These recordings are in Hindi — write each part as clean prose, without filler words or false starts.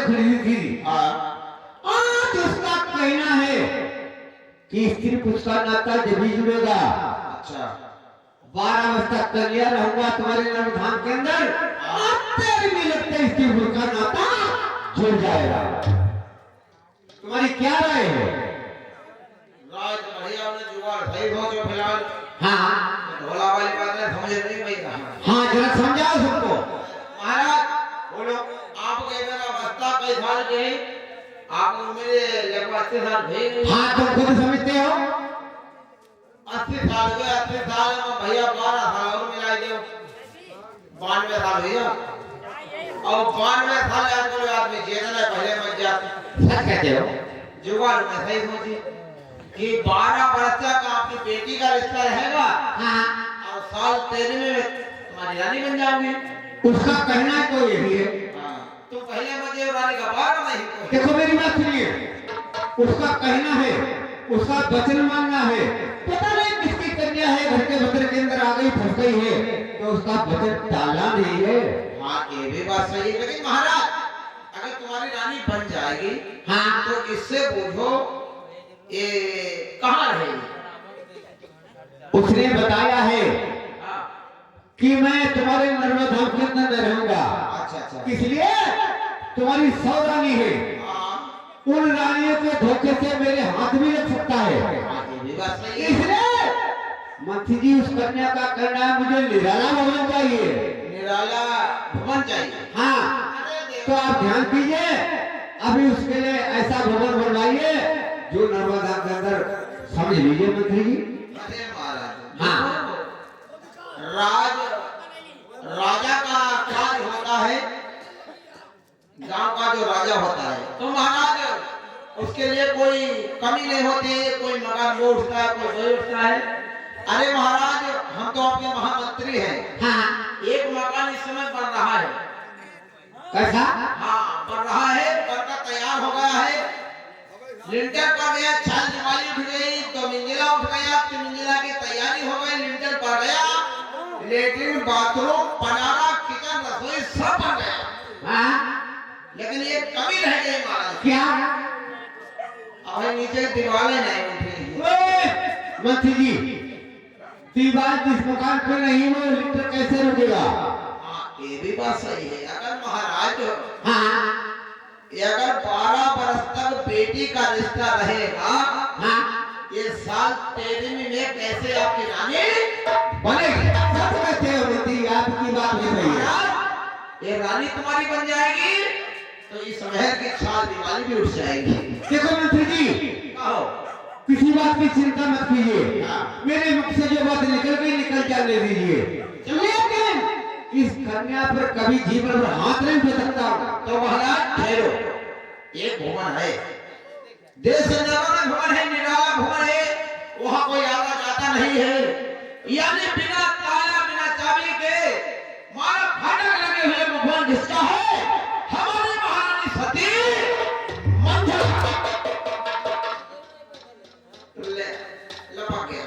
खड़ी थी। आज उसका कहना है कि स्त्री पुरुष का नाता जब भी जुड़ेगा। अच्छा 12 वर्ष तक कन्या रहूंगा तुम्हारे नवधाम के अंदर, तेरे में लगता स्त्री पुरुष का नाता जुड़ जाएगा। तुम्हारी क्या राय है? राय तो बढ़िया ने जुगाड़ सही हो जो फिलहाल। हाँ ढोला वाली बात है समझ नहीं भाई। हाँ जरा समझाओ सबको। महाराज बोलो आप कह मेरा बस्ता कई साल के हैं, आप मेरे लगभग 80 साल भई। हाँ तुम खुद समझते हो। 80 साल के 80 साल में भैया 12 साल और मिला दो 92 साल भैया। और 92 साल आजकल आदमी चेतन है पहले मर जाते। सच कहते हो। जुगाड़ में सही सोची कि 12 वर्ष तक आपकी बेटी का रिश्ता रहेगा। हाँ और साल 13 में तुम्हारी रानी बन जाओगी। उसका कहना तो यही है। तो पहले मजे रानी का 12 नहीं। देखो मेरी बात सुनिए, उसका कहना है, उसका वचन मानना है। पता नहीं किसकी कन्या है घर के भीतर के अंदर आ गई फंस गई है, तो उसका वचन टाला नहीं है। हाँ ये भी बात सही है, लेकिन महाराज अगर तुम्हारी रानी बन जाएगी हाँ तो इससे पूछो ये कहाँ रहेगी? उसने बताया है कि मैं तुम्हारे नर्मदा के अंदर रहूंगा। अच्छा अच्छा इसलिए तुम्हारी 100 रानी है, उन रानियों के धोखे से मेरे हाथ भी लग सकता है। ये भी बात सही है। इसलिए मंत्री जी उस कन्या का कहना है मुझे निराला भवन चाहिए। निराला भवन चाहिए। हाँ तो आप ध्यान कीजिए, अभी उसके लिए ऐसा भवन बनवाइए जो नर्मदा के अंदर, समझ लीजिए मंत्री जी। अरे महाराज हाँ राजा का कार्य होता है, गांव का जो राजा होता है, तो महाराज उसके लिए कोई कमी नहीं होती, कोई मकान वो उठता है कोई वही उठता है। अरे महाराज हम तो आपके महामंत्री हैं। हाँ एक मकान इस समय बन रहा है। कैसा? हाँ बन रहा है, बनकर तैयार हो गया है, लिंटर पड़ गया, छाल दिवाली उठ गई, तो मंजिला उठ गया, 3 मंजिला की तैयारी हो गई, लिंटर पड़ गया, लेटरिन बाथरूम पनारा किचन रसोई सब बन गया। हाँ लेकिन ये कमी रह गई महाराज। क्या? अब नीचे दीवारें नहीं उठी। मंत्री जी दीवार जिस मकान पे नहीं वो लिंटर कैसे रुकेगा? हाँ ये भी बात सही है। अगर महाराज हाँ अगर 12 वर्ष तक बेटी का रिश्ता रहेगा, हाँ ये साल 13 में कैसे आपकी रानी बनेगी? सब कहते हो मंत्री, आपकी बात भी सही है। ये रानी तुम्हारी बन जाएगी तो इस शहर की छाल दिवाली भी उठ जाएगी। देखो मंत्री जी, कहो किसी बात की चिंता मत कीजिए, मेरे मुख से जो बात निकल गई निकल जाने दीजिए, लेकिन इस कन्या पर कभी जीवन में हाथ नहीं उठा सकता। तो महाराज ठहरो, एक भवन है, देश नवाना भवन है, निराला भवन है, वहाँ कोई आता जाता नहीं है, यानी बिना ताला बिना चाबी के मारा फाटक लगे हुए भवन जिसका है हमारी महारानी सती मंझा लपक गया।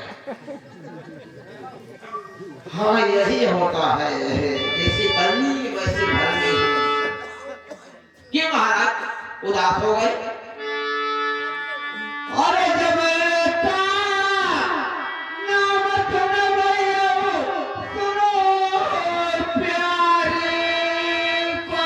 हाँ यही होता है, जैसी करनी वैसी भरनी। क्यों महाराज उदास हो गए? अरे जब का नाम सुनो प्यारे को,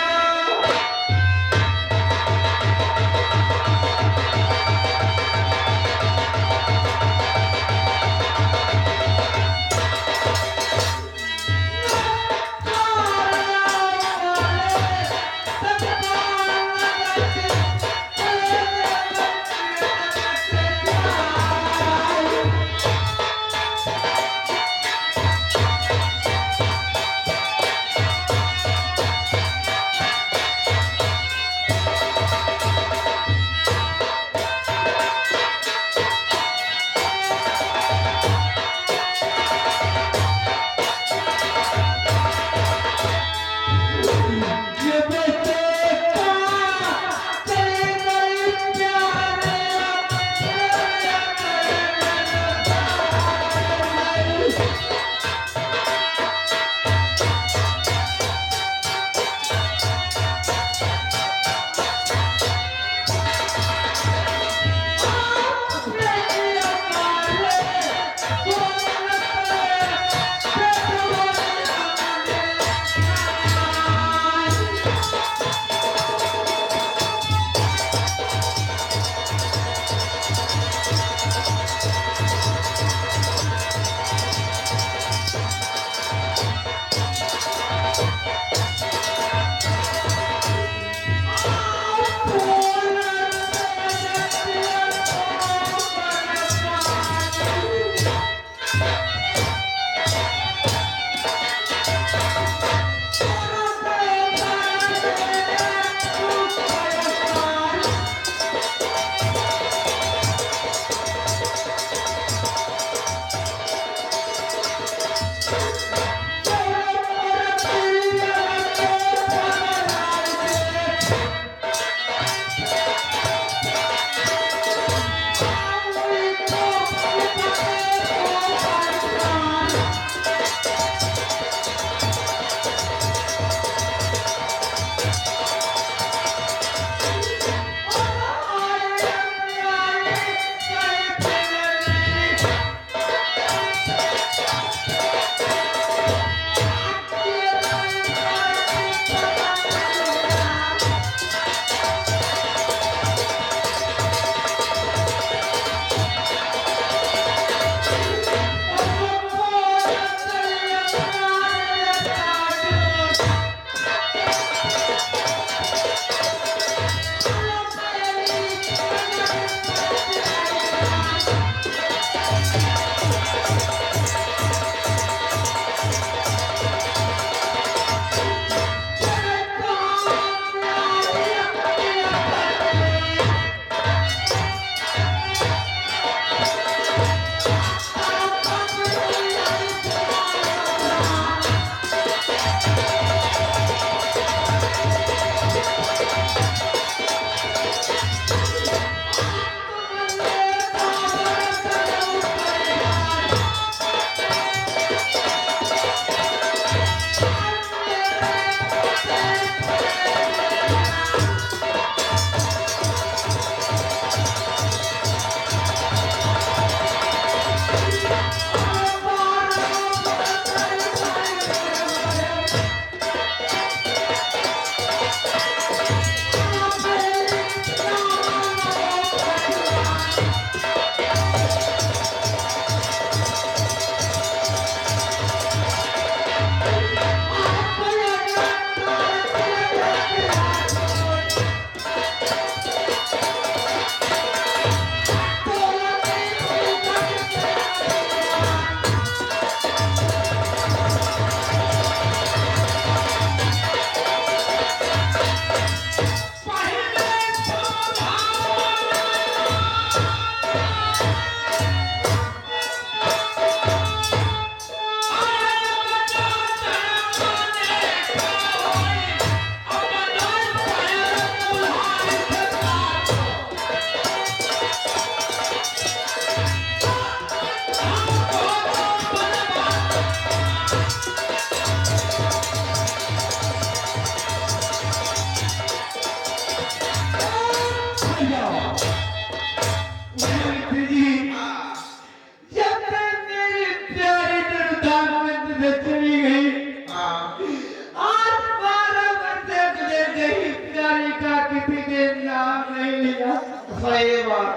तुमने नाम नहीं लिया। सही बात।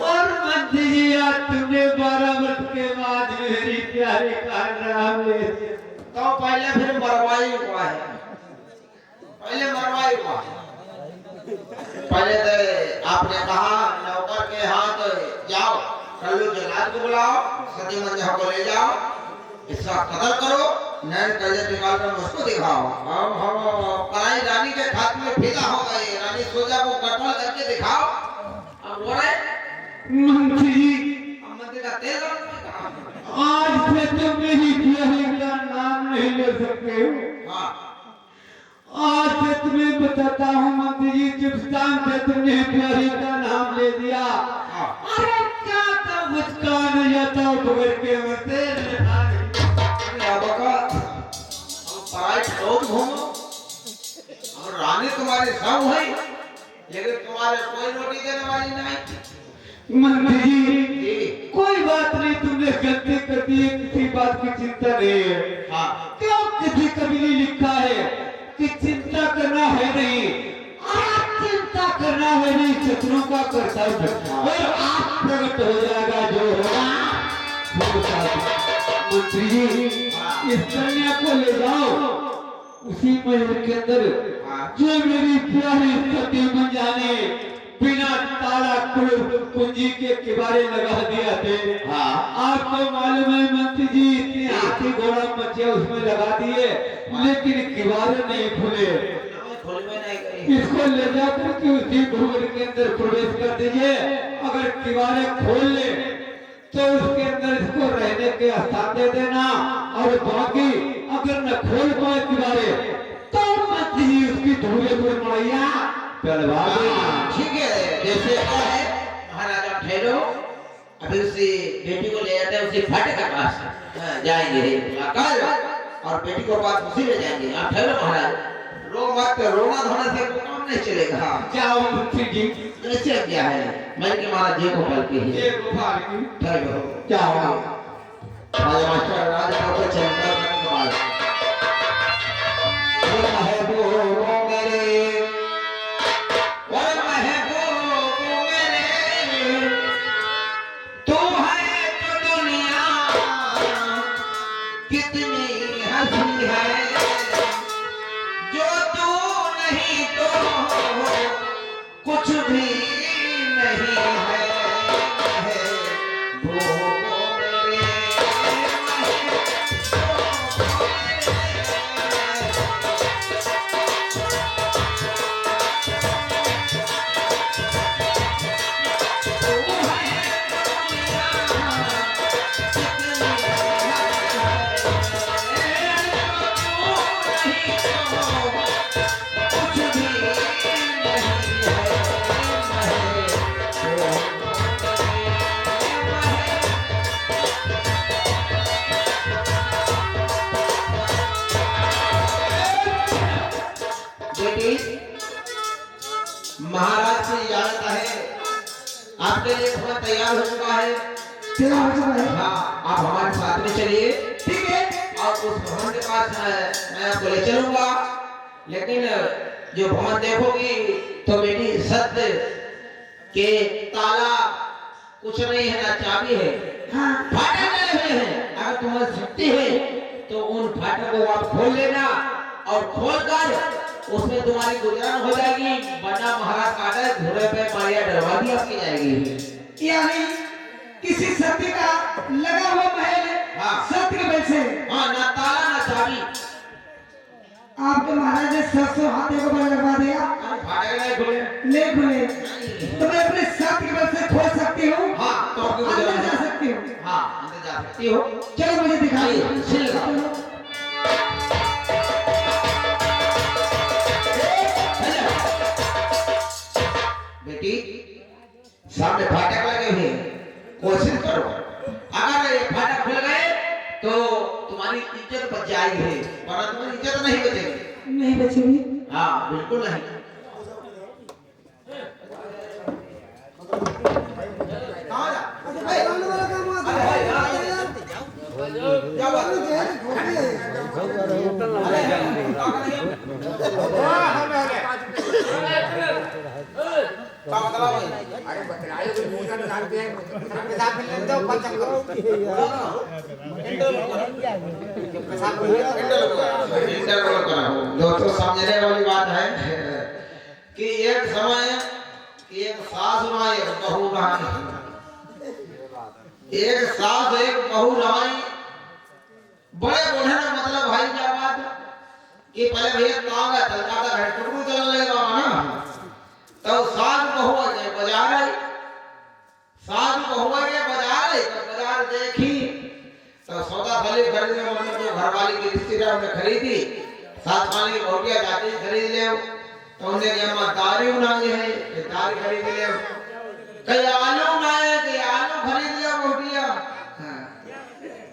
और मंत्री जी आज तुमने 12 वर्ष के बाद मेरी प्यारी का नाम ले दिया। तो पहले फिर मरवाई हुआ है, पहले मरवाई हुआ है। पहले तो आपने कहा नौकर के हाथ जाओ कल्लू जल्लाद को बुलाओ, सती मंजा को ले जाओ, इसका कत्ल करो, नैन कलर निकाल कर मुझको दिखाओ। हम पराई रानी के खात में फीका हो गए, रानी सोजा को कत्ल करके दिखाओ। अब बोल रहे मंत्री जी मंदिर का तेल आज से तुम मेरी प्यारी का नाम नहीं ले सकते हो। हाँ आज से तुम्हें बताता हूँ मंत्री जी, जिस टाइम से तुमने प्यारी का नाम ले दिया, अरे क्या तो मुझका नहीं जाता बगैर के मरते घूमो और रानी तुम्हारे सब है, लेकिन तुम्हारे कोई रोटी देने वाली नहीं। मंत्री जी कोई बात नहीं, तुमने गलती कर दी है, किसी बात की चिंता नहीं है। हाँ क्यों किसी कभी नहीं लिखा है कि चिंता करना है नहीं, आप चिंता करना है नहीं, शत्रुओं का कर्तव्य और आप प्रकट हो जाएगा जो होगा। मंत्री जी इस कन्या को ले जाओ, उसी महल के अंदर जो मेरी प्यारी सती मंजा ने बिना ताला कुंजी के किबारे लगा दिया थे। हाँ आपको मालूम है मंत्री जी, इतने हाथी घोड़ा मचे उसमें लगा दिए, लेकिन किबारे नहीं खुले। इसको ले जाकर के उसी भूमि के अंदर प्रवेश कर दीजिए, अगर किबारे खोल ले तो उसके अंदर इसको रहने के स्थान दे देना, और बाकी अगर न खोल पाए किबारे तो मंत्री जी उसकी धूले पर मड़ैया पहलवा देना। ठीक है, जैसे है महाराजा ठहरो, अभी उसी बेटी को ले जाते हैं उसी फाटक के पास जाएंगे कल, और बेटी को पास उसी ले जाएंगे। आप ठहरो महाराज, रो मत, रोना धोना से काम नहीं चलेगा। जाओ मंत्री जी, ऐसे क्या है मैं कि महाराज जी को पाल के ही ये बुखार की ठहरो जाओ। राजा मास्टर राजा को चलता करने के बाद कुछ भी नहीं है, महाराज से इजाजत है, आपके लिए भवन तैयार हो चुका है। हाँ आप हमारे साथ में चलिए, ठीक है, और उस भवन के पास मैं आपको ले चलूंगा, लेकिन जो भवन देखोगी तो बेटी सत्य के ताला कुछ नहीं है, ना चाबी है, फाटक लगे हुए हैं। अगर तुम्हारी शक्ति है तो उन फाटक को आप खोल लेना, और खोलकर उसमें तुम्हारी गुजरान हो जाएगी, वरना महाराज काटा घोड़े पे मारिया डरवा दी आपकी जाएगी। यानी किसी सत्य का लगा हुआ महल है, हाँ। सत्य के बल से हाँ, ना ताला ना चाबी। आपके महाराज ने 700 हाथी को बल लगवा दिया, फाटक नहीं खोले, ले खुले, तो मैं अपने सत्य के बल से खोल सकती हूँ। हाँ तो आपकी अंदर गुजरान जा सकती हूँ। हाँ अंदर जा सकती हो। चलो मुझे दिखाइए। चलो। बेटी सामने फाटक लगे हुए, कोशिश करो, अगर ये फाटक खुल गए तो तुम्हारी इज्जत बच जाएगी, वरना तुम्हारी इज्जत नहीं बचेगी। नहीं बचेगी। हाँ बिल्कुल नहीं। कहाँ जा? क्या बात है? का मतलब है? अरे बतलाइए कुछ मूर्खा तो जानते हैं पेशाब मिलने दो पंचम करो पेशाब इंटर करो। दोस्तों समझने वाली बात है कि एक समय कि एक सास माँ एक बहू रही, एक सास एक बहू रही। बड़े बूढ़े ने मतलब भाई क्या बात कि पहले भैया काम है चलता था घर टुकड़ू चलने लगा ना, तो सास बहू गए बाजार आई, सास बहू गए बाजार आई तो बाजार देखी तो सौदा फली खरीदने मतलब जो घरवाली की रिश्तेदार ने खरीदी, सात पानी की रोटियां जाती खरीद ले, तो उन्हें कि अम्मा दारी बनाई है कि दारी खरीद ले, कई आलू बनाए कि आलू खरीद ले रोटियां,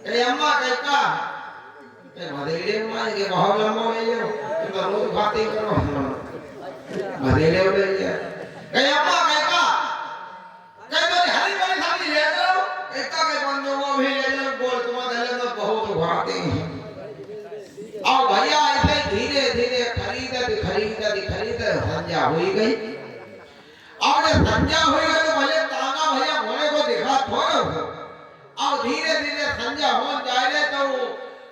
कई अम्मा कहता कि मधेड़े बनाए कि बहुत लंबा है ये तो रोज खाते करो मधेड़े ले लिया, कई अम्मा कहता कई तो हरी वाली सब्जी ले लो, एकता के बंदों को भी ले लो, बोल तुम्हारे दिल में बहुत खाते हैं। और भैया ऐसे धीरे धीरे खरीदते संध्या हुई गई। अब जब संध्या हुई गई तो भले तांगा भैया घोड़े को दिखा थोड़े हो, अब धीरे धीरे संध्या हो जाए तो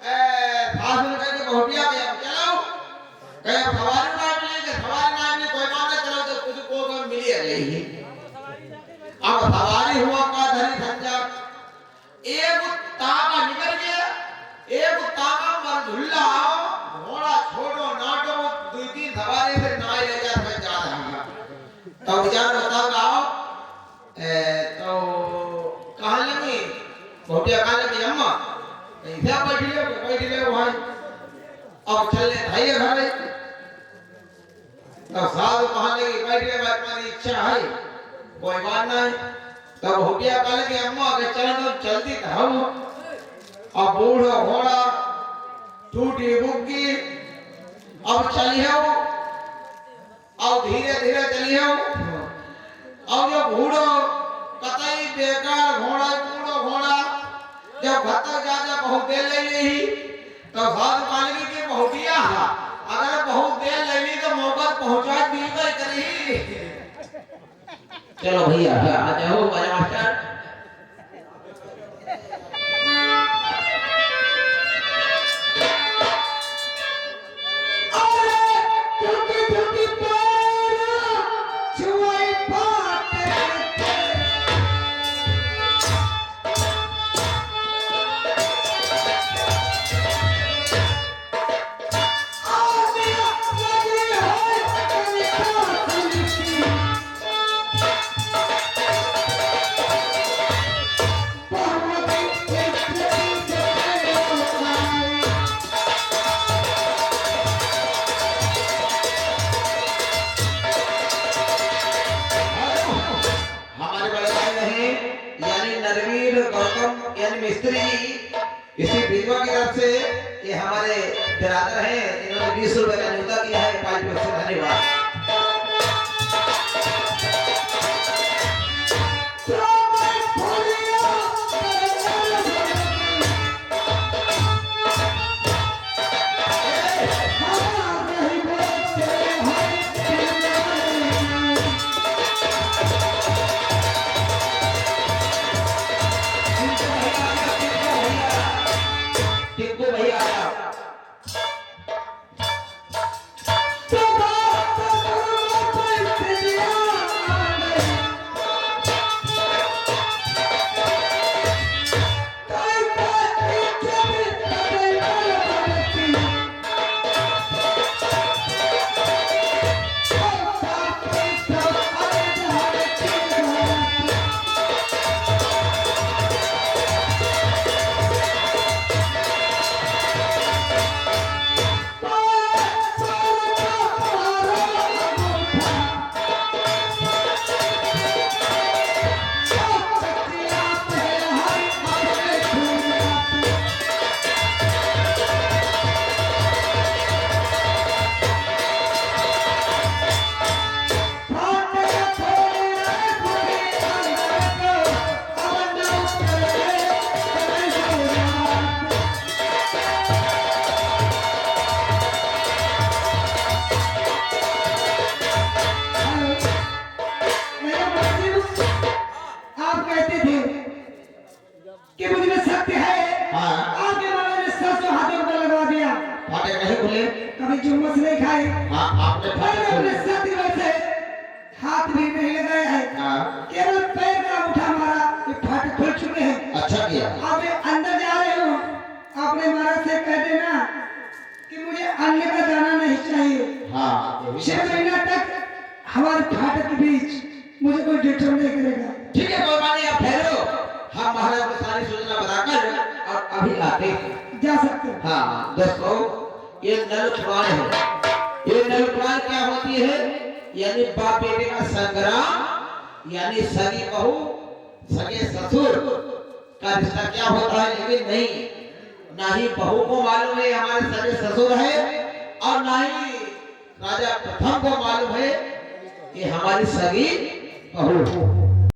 सास ने कहा कि बहुटिया के अब चलाओ, कहे सवारी ना मिलेगी, सवारी ना मिले कोई मांगे चलो तो कुछ को मिली जाएगी। अब सवारी हुआ का धरी संध्या, एक तांगा निकल गया, एक तांगा पर झुल्ला घोड़ा छोड़ो नाटो दूसरी सवारी से नाई ले जा मैं जा रहा तो विचार बताओ तो कहा लगी बहुटिया कहा लगी अम्मा ऐसा बैठ ले भाई अब चलने भाई घर तो साहब कहा लगी बैठ ले बात मेरी इच्छा है कोई बात नहीं, तब बहुटिया कहा लगी अम्मा अगर चले तो जल्दी हम अब बूढ़ा घोड़ा टूटी बुग्गी अब चली हो, अब धीरे धीरे चली हो, अब जो बूढ़ो कतई बेकार घोड़ा बूढ़ो घोड़ा जब घर तक जाकर बहुत देर ले ली तो साथ पालगी की बहुटिया अगर बहुत देर ले ली तो मौका पहुंचा दी गई करी। चलो भैया आ जाओ मास्टर। मिस्त्री इसी बीमा की तरफ से ये हमारे बिरादर हैं, इन्होंने 20 रुपए का न्यूनता किया है, 5 रुपए से धन्यवाद। भैया हाथ भी नहीं लगाया है, हाँ। केवल पैर का उठा मारा, ये फाटक खुल चुके हैं। अच्छा किया। आप ये अंदर जा रहे हो, आपने महाराज से कह देना कि मुझे अन्य का दाना नहीं चाहिए। हाँ 6 महीना तक हमारे फाटक के बीच मुझे कोई डिस्टर्ब नहीं करेगा। ठीक है कोई बात नहीं, आप ठहरो, हम महाराज को सारी सूचना बताकर और अभी आते हैं। जा सकते हो। हाँ दोस्तों, ये नल पुराण है। ये नल पुराण क्या होती है? यानी बाप बेटे का संग्राम, यानी सगी बहू सगे ससुर का रिश्ता क्या होता है, लेकिन नहीं, ना ही बहू को मालूम है हमारे सगे ससुर है, और ना ही राजा प्रथम को मालूम है कि हमारी सगी बहू।